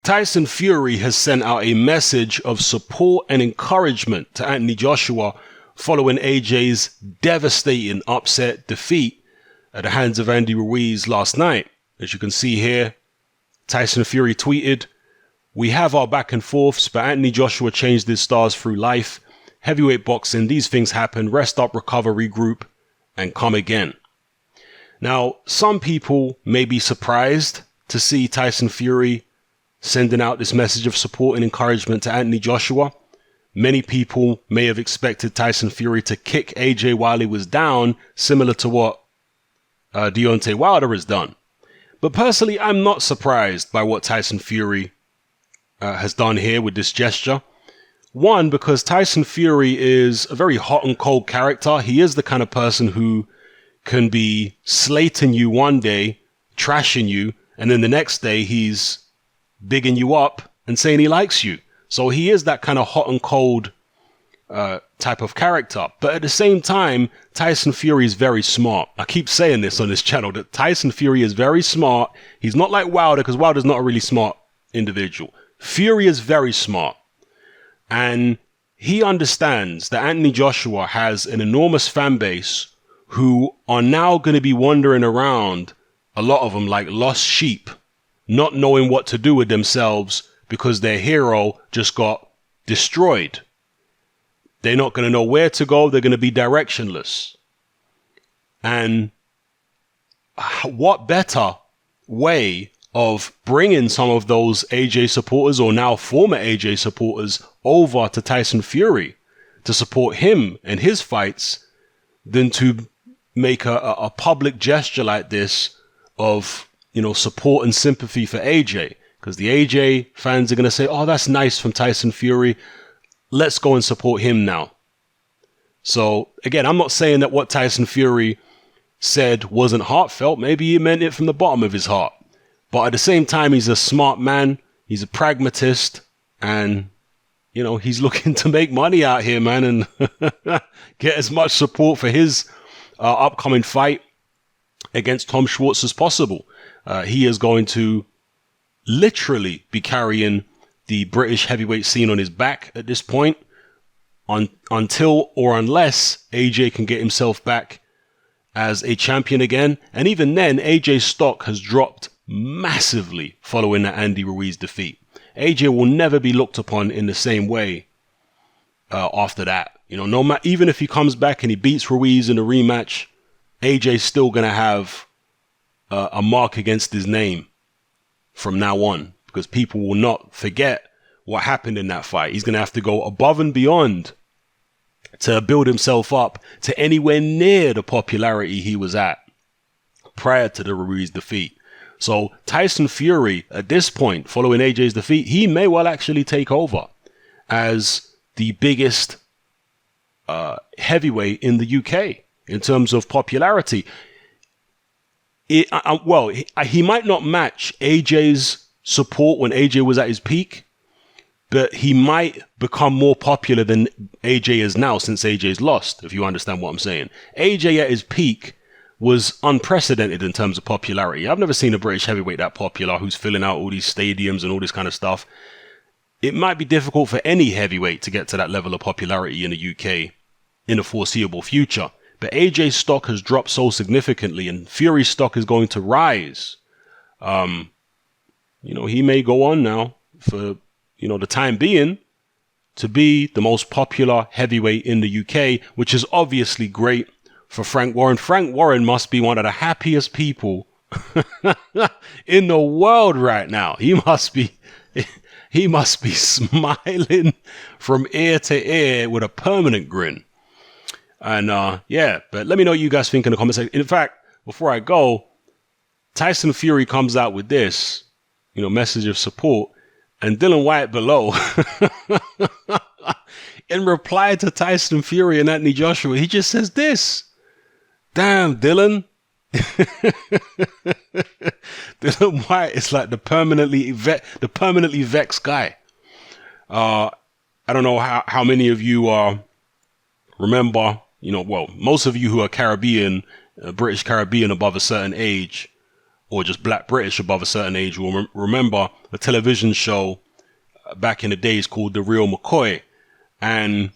Tyson Fury has sent out a message of support and encouragement to Anthony Joshua following AJ's devastating upset defeat at the hands of Andy Ruiz last night. As you can see here, Tyson Fury tweeted, "We have our back and forths, but Anthony Joshua changed his stars through life. Heavyweight boxing, these things happen. Rest up, recover, regroup, and come again." Now, some people may be surprised to see Tyson Fury sending out this message of support and encouragement to Anthony Joshua. Many people may have expected Tyson Fury to kick AJ while he was down, similar to what Deontay Wilder has done. But personally, I'm not surprised by what Tyson Fury has done here with this gesture. One, because Tyson Fury is a very hot and cold character. He is the kind of person who can be slating you one day, trashing you, and then the next day he's bigging you up and saying he likes you. So he is that kind of hot and cold type of character. But at the same time, Tyson Fury is very smart. I keep saying this on this channel, that Tyson Fury is very smart. He's not like Wilder, because Wilder's not a really smart individual. Fury is very smart. And he understands that Anthony Joshua has an enormous fan base who are now going to be wandering around, a lot of them like lost sheep, not knowing what to do with themselves because their hero just got destroyed. They're not going to know where to go. They're going to be directionless. And what better way of bringing some of those AJ supporters, or now former AJ supporters, over to Tyson Fury to support him and his fights than to make a public gesture like this of, you know, support and sympathy for AJ. Because the AJ fans are going to say, "Oh, that's nice from Tyson Fury. Let's go and support him now." So again, I'm not saying that what Tyson Fury said wasn't heartfelt. Maybe he meant it from the bottom of his heart. But at the same time, he's a smart man. He's a pragmatist. And, you know, he's looking to make money out here, man, and get as much support for his upcoming fight against Tom Schwartz as possible. He is going to literally be carrying the British heavyweight scene on his back at this point, until or unless AJ can get himself back as a champion again. And even then, AJ's stock has dropped massively following that Andy Ruiz defeat. AJ will never be looked upon in the same way after that. You know, even if he comes back and he beats Ruiz in a rematch, AJ's still going to have a mark against his name from now on, because people will not forget what happened in that fight. He's going to have to go above and beyond to build himself up to anywhere near the popularity he was at prior to the Ruiz defeat. So Tyson Fury, at this point, following AJ's defeat, he may well actually take over as the biggest heavyweight in the UK in terms of popularity. He might not match AJ's support when AJ was at his peak, but he might become more popular than AJ is now since AJ's lost, if you understand what I'm saying. AJ at his peak was unprecedented in terms of popularity. I've never seen a British heavyweight that popular who's filling out all these stadiums and all this kind of stuff. It might be difficult for any heavyweight to get to that level of popularity in the UK in the foreseeable future. But AJ's stock has dropped so significantly, and Fury's stock is going to rise. You know, he may go on now for, you know, the time being to be the most popular heavyweight in the UK, which is obviously great for Frank Warren. Frank Warren must be one of the happiest people in the world right now. He must be smiling from ear to ear with a permanent grin. And but let me know what you guys think in the comment section. In fact, before I go, Tyson Fury comes out with this, you know, message of support, and Dylan White below, in reply to Tyson Fury and Anthony Joshua, he just says this: "Damn, Dylan." Dylan White is like the permanently vexed guy. I don't know how many of you remember. You know, well, most of you who are Caribbean, British Caribbean above a certain age, or just black British above a certain age will remember a television show back in the days called The Real McCoy. And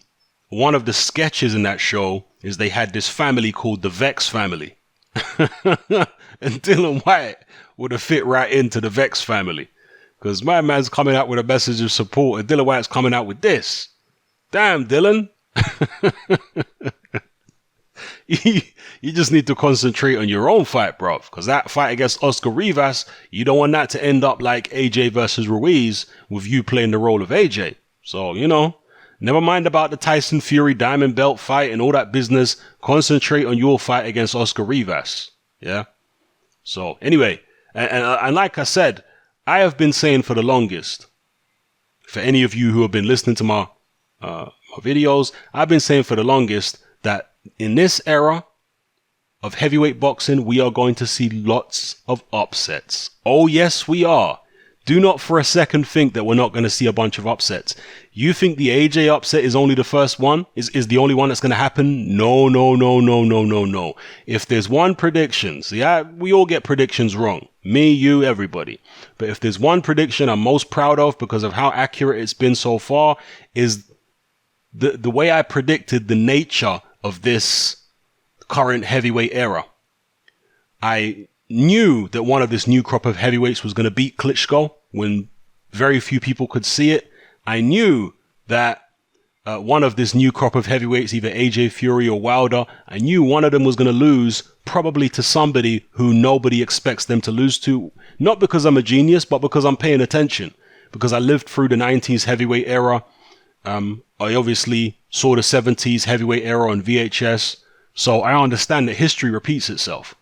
one of the sketches in that show is they had this family called the Vex family. And Dylan White would have fit right into the Vex family. Because my man's coming out with a message of support and Dylan White's coming out with this. Damn, Dylan. You just need to concentrate on your own fight, bro. Because that fight against Oscar Rivas, you don't want that to end up like AJ versus Ruiz with you playing the role of AJ. So, never mind about the Tyson Fury Diamond Belt fight and all that business. Concentrate on your fight against Oscar Rivas. Yeah. So anyway, and like I said, I have been saying for the longest, for any of you who have been listening to my videos, I've been saying for the longest that in this era of heavyweight boxing, we are going to see lots of upsets. Oh, yes, we are. Do not for a second think that we're not going to see a bunch of upsets. You think the AJ upset is only the first one? Is the only one that's going to happen? No. If there's one prediction, see, we all get predictions wrong. Me, you, everybody. But if there's one prediction I'm most proud of because of how accurate it's been so far, is the way I predicted the nature of this current heavyweight era. I knew that one of this new crop of heavyweights was going to beat Klitschko when very few people could see it. I knew that one of this new crop of heavyweights, either AJ Fury or Wilder, I knew one of them was going to lose probably to somebody who nobody expects them to lose to. Not because I'm a genius, but because I'm paying attention. Because I lived through the 90s heavyweight era. I obviously saw the 70s heavyweight era on VHS. So I understand that history repeats itself.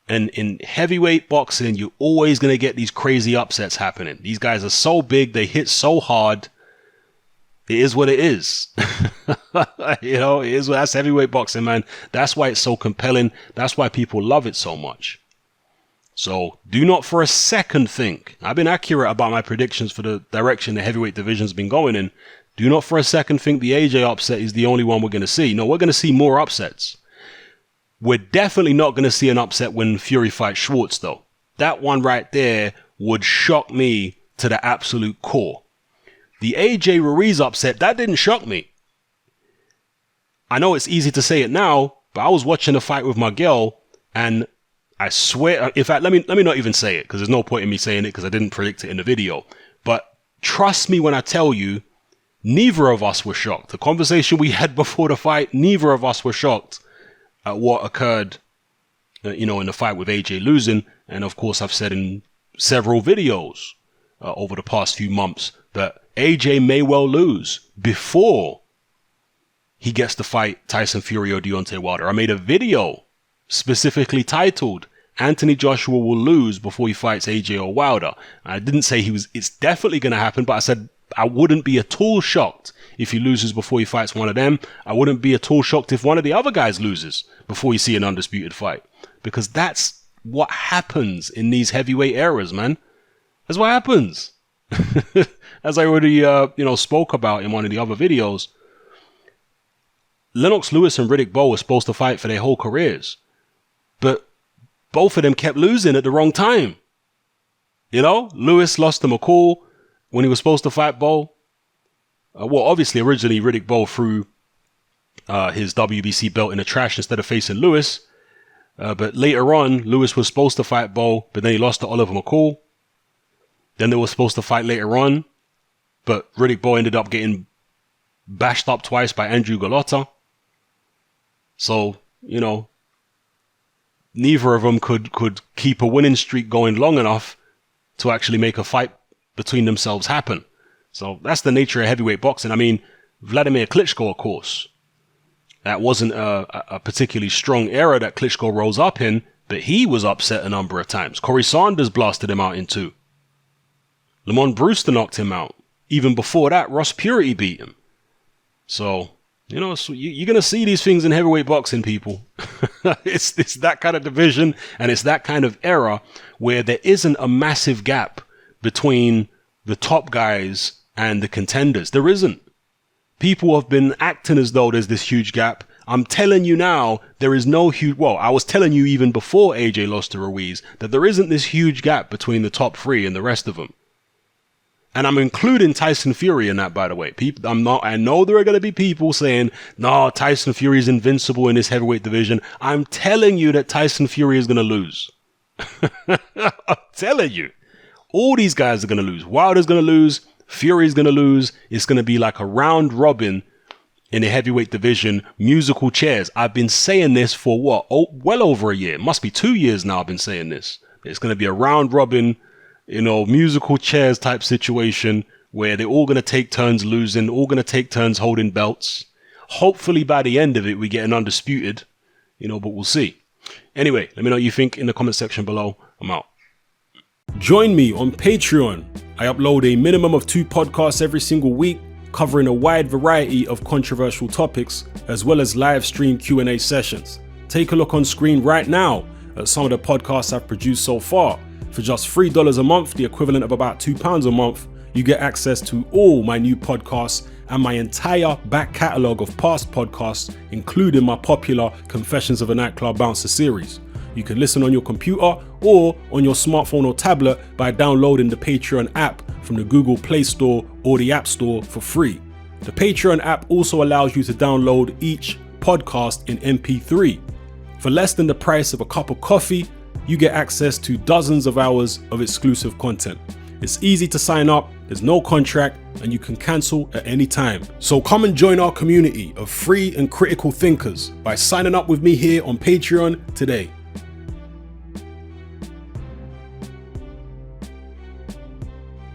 And in heavyweight boxing, you're always going to get these crazy upsets happening. These guys are so big, they hit so hard. It is what it is. It is. That's heavyweight boxing, man. That's why it's so compelling. That's why people love it so much. So do not for a second think, I've been accurate about my predictions for the direction the heavyweight division's been going in. Do not for a second think the AJ upset is the only one we're going to see. No, we're going to see more upsets. We're definitely not going to see an upset when Fury fights Schwartz, though. That one right there would shock me to the absolute core. The AJ Ruiz upset, that didn't shock me. I know it's easy to say it now, but I was watching the fight with my girl, and I swear, in fact, let me not even say it, because there's no point in me saying it, because I didn't predict it in the video. But trust me when I tell you, neither of us were shocked. The conversation we had before the fight, neither of us were shocked at what occurred, in the fight with AJ losing. And of course, I've said in several videos over the past few months that AJ may well lose before he gets to fight Tyson Fury or Deontay Wilder. I made a video specifically titled Anthony Joshua will lose before he fights AJ or Wilder. I didn't say it's definitely going to happen, but I said I wouldn't be at all shocked if he loses before he fights one of them. I wouldn't be at all shocked if one of the other guys loses before you see an undisputed fight. Because that's what happens in these heavyweight eras, man. That's what happens. As I already, spoke about in one of the other videos, Lennox Lewis and Riddick Bowe were supposed to fight for their whole careers. But both of them kept losing at the wrong time. Lewis lost to McCall when he was supposed to fight Bowe. Obviously, originally Riddick Bowe threw his WBC belt in the trash instead of facing Lewis. But later on, Lewis was supposed to fight Bowe, but then he lost to Oliver McCall. Then they were supposed to fight later on, but Riddick Bowe ended up getting bashed up twice by Andrew Galotta. So, neither of them could keep a winning streak going long enough to actually make a fight between themselves happen. So that's the nature of heavyweight boxing. I mean, Vladimir Klitschko, of course, that wasn't a particularly strong era that Klitschko rose up in, but he was upset a number of times. Corey Sanders blasted him out in two. Lamont Brewster knocked him out. Even before that, Ross Purity beat him. So, you're going to see these things in heavyweight boxing, people. It's that kind of division, and it's that kind of era where there isn't a massive gap between the top guys and the contenders. There isn't. People have been acting as though there's this huge gap, I'm telling you now, there is no huge, well, I was telling you even before AJ lost to Ruiz that there isn't this huge gap between the top three and the rest of them. And I'm including Tyson Fury in that, by the way. I know there are going to be people saying, no, Tyson Fury is invincible in this heavyweight division. I'm telling you that Tyson Fury is going to lose. I'm telling you. All these guys are going to lose. Wilder's going to lose. Fury's going to lose. It's going to be like a round robin in the heavyweight division, musical chairs. I've been saying this for what? Oh, well over a year. It must be 2 years now I've been saying this. It's going to be a round robin, musical chairs type situation where they're all going to take turns losing, all going to take turns holding belts. Hopefully by the end of it, we get an undisputed, but we'll see. Anyway, let me know what you think in the comment section below. I'm out. Join me on Patreon. I upload a minimum of 2 podcasts every single week, covering a wide variety of controversial topics, as well as live stream Q&A sessions. Take a look on screen right now at some of the podcasts I've produced so far. For just $3 a month, the equivalent of about £2 a month, you get access to all my new podcasts and my entire back catalogue of past podcasts, including my popular Confessions of a Nightclub Bouncer series. You can listen on your computer or on your smartphone or tablet by downloading the Patreon app from the Google Play Store or the App Store for free. The Patreon app also allows you to download each podcast in MP3. For less than the price of a cup of coffee, you get access to dozens of hours of exclusive content. It's easy to sign up, there's no contract, and you can cancel at any time. So come and join our community of free and critical thinkers by signing up with me here on Patreon today.